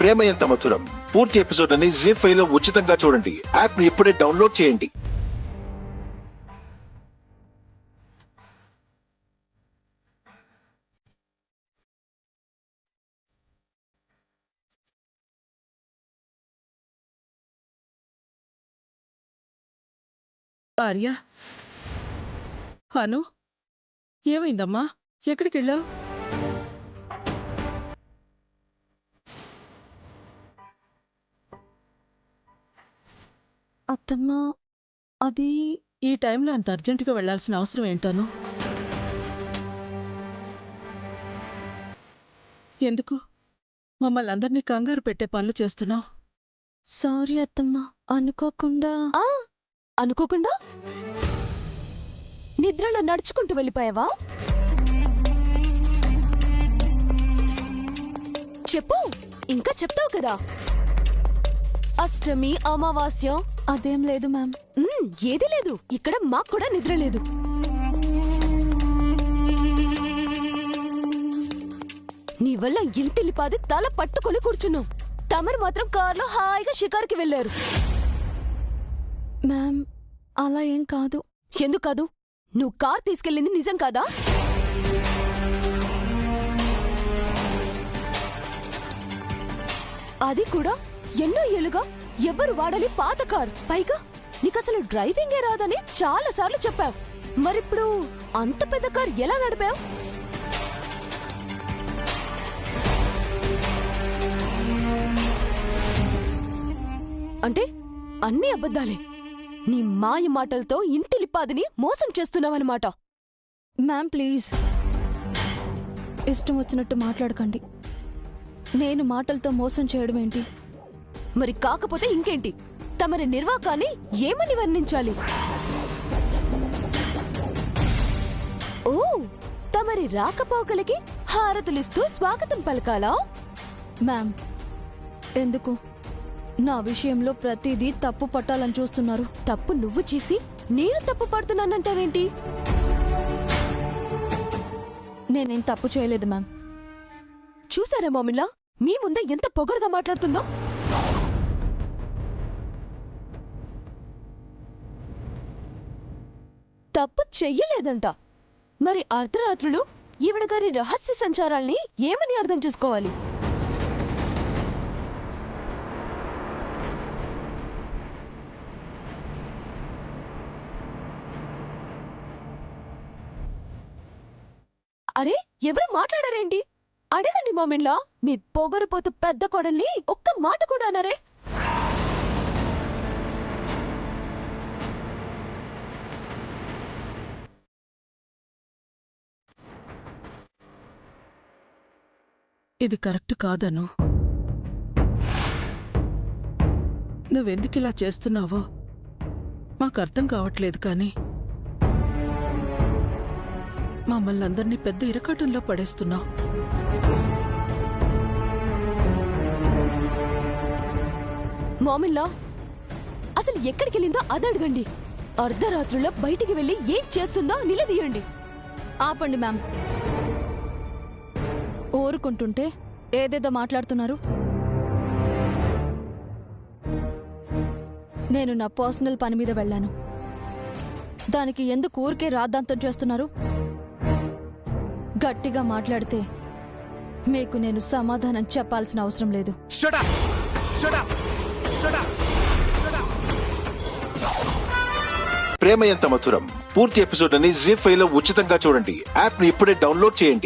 ప్రేమ ఎంత మధురం పూర్తి ఎపిసోడ్ అని జీ5 లో ఉచితంగా చూడండి. యాప్ ని ఇప్పుడే డౌన్లోడ్ చేయండి. ఆర్య, అను, ఏమైందమ్మా? ఎక్కడికి వెళ్ళావు? అత్తమ్మా, అది ఈ టైంలో అంత అర్జెంటుగా వెళ్లాల్సిన అవసరం ఏంటాను? ఎందుకు మమ్మల్ని అందరినీ కంగారు పెట్టే పనులు చేస్తున్నావు? సారీ అత్తమ్మా, అనుకోకుండా. అనుకోకుండా నిద్రలో నడుచుకుంటూ వెళ్ళిపోయావా? చెప్పు, ఇంకా చెప్తావు కదా. అష్టమి, అమావాస్య. అదేం లేదు మ్యామ్. ఏది లేదు. ఇక్కడ మాకు కూడా నిద్ర లేదు. నీ వల్ల ఇంటిల్లిపాది తల పట్టుకొని కూర్చున్నావు. తమరు మాత్రం కార్లో హాయిగా షికారుకి వెళ్లారు. మ్యామ్, అలా ఏం కాదు. ఎందుకు కాదు? నువ్వు కార్ తీసుకెళ్ళింది నిజం కాదా? అది కూడా ఎన్నో ఏళ్లుగా ఎవరు వాడని పాత కారు. పైగా నీకసలు డ్రైవింగే రాదని చాలా సార్లు చెప్పావు. మరిప్పుడు అంత పెద్ద కార్ ఎలా నడిపావు? అంటే అన్నీ అబద్ధాలే. నీ మాయ మాటలతో ఇంటిలిపాదిని మోసం చేస్తున్నావన్నమాట. మ్యామ్ ప్లీజ్, ఇష్టం వచ్చినట్టు మాట్లాడకండి. నేను మాటలతో మోసం చేయడం ఏంటి? మరి కాకపోతే ఇంకేంటి? తమరి నిర్వాకాన్ని ఏమని వర్ణించాలి? ఓ, తమరి రాకపోకలకి హారతులిస్తూ స్వాగతం పలకాలా? మ్యామ్, ఎందుకు నా విషయంలో ప్రతిదీ తప్పు పట్టాలని చూస్తున్నారు? తప్పు నువ్వు చేసి నేను తప్పు పడుతున్నానంటావేంటి? నేనేం తప్పు చేయలేదు మ్యామ్. చూసారా మామిల్లా, మీ ముందే ఎంత పొగరుగా మాట్లాడుతుందో? తప్పు చెయ్యలేదంట. మరి అర్ధరాత్రులు ఈవిడ గారి రహస్య సంచారాల్ని ఏమని అర్థం చేసుకోవాలి? అరే, ఎవరు మాట్లాడారేంటి? అడగండి మామిన్లా, మీ పొగరుపోతు పెద్ద కొడల్ని ఒక్క మాట కూడా అన్నారే? ఇది కరెక్ట్ కాదను. నువ్వెందుకు ఇలా చేస్తున్నావో మాకు అర్థం కావట్లేదు. కానీ మమ్మల్ని అందరినీ పెద్ద ఇరకాటంలో పడేస్తున్నావు. మామిల్లా, అసలు ఎక్కడికెళ్ళిందో అది అడగండి. అర్ధరాత్రుల్లో బయటికి వెళ్ళి ఏం చేస్తుందో నిలదీయండి. ఆపండి మ్యామ్. ఊరుకుంటుంటే ఏదేదో మాట్లాడుతున్నారు. నేను నా పర్సనల్ పని మీద వెళ్ళాను. దానికి ఎందుకు ఊరికే రాద్ధాంతం చేస్తున్నారు? గట్టిగా మాట్లాడితే మీకు నేను సమాధానం చెప్పాల్సిన అవసరం లేదు. ప్రేమ ఎంత మధురం పూర్తి ఎపిసోడ్ అని జీ5 లో ఉచితంగా చూడండి. యాప్ ని ఇప్పుడే డౌన్లోడ్ చేయండి.